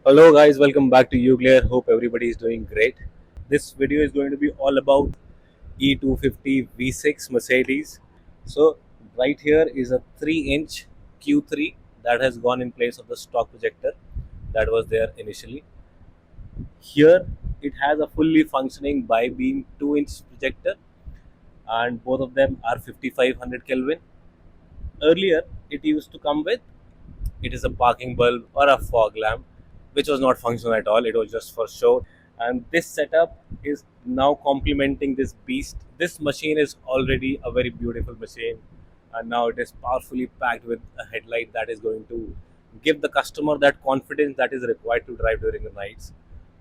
Hello guys, welcome back to Uglare. Hope everybody is doing great. This video is going to be all about E250 V6 Mercedes. So right here is a 3-inch Q3 that has gone in place of the stock projector that was there initially. Here it has a fully functioning bi-beam 2-inch projector and both of them are 5500 Kelvin. Earlier it used to come with it is a parking bulb or a fog lamp, which was not functional at all. It was just for show. And this setup is now complementing this beast. This machine is already a very beautiful machine, and now it is powerfully packed with a headlight that is going to give the customer that confidence that is required to drive during the nights.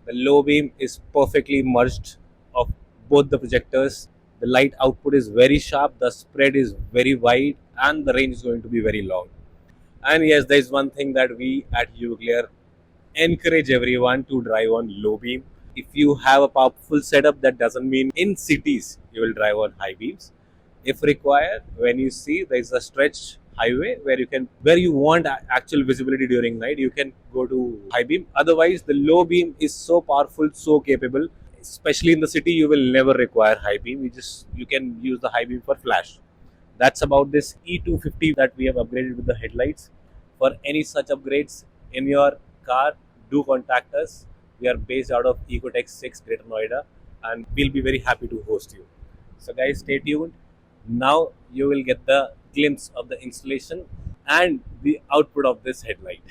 The low beam is perfectly merged of both the projectors. The light output is very sharp, the spread is very wide, and the range is going to be very long. And yes, there is one thing that we at Uglare encourage everyone to drive on low beam. If you have a powerful setup, that doesn't mean in cities you will drive on high beams. If required, when you see there is a stretched highway where you want actual visibility during night, you can go to high beam. Otherwise, the low beam is so powerful, so capable. Especially in the city, you will never require high beam. You can use the high beam for flash. That's about this E250 that we have upgraded with the headlights. For any such upgrades in your car, do contact us. We are based out of Ecotech 6 Greater Noida, and we'll be very happy to host you. So guys, stay tuned. Now you will get the glimpse of the installation and the output of this headlight.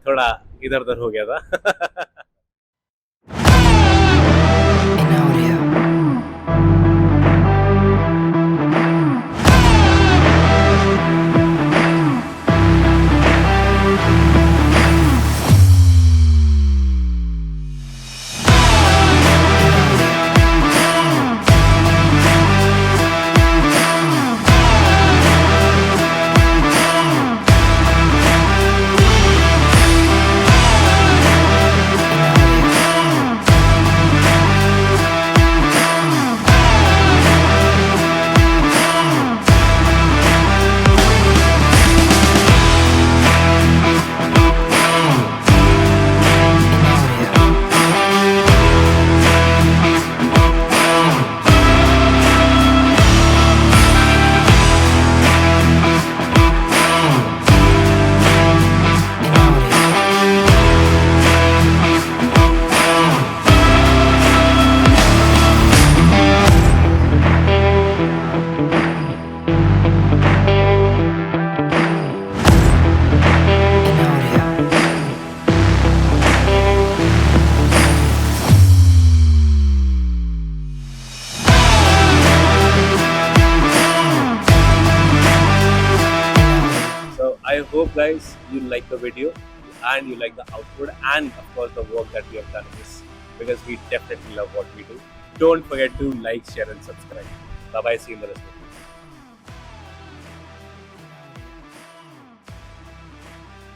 थोड़ा इधर उधर हो गया था. I hope guys you like the video and you like the output and of course the work that we have done in this, because we definitely love what we do. Don't forget to like, share and subscribe. Bye bye, see you in the next video.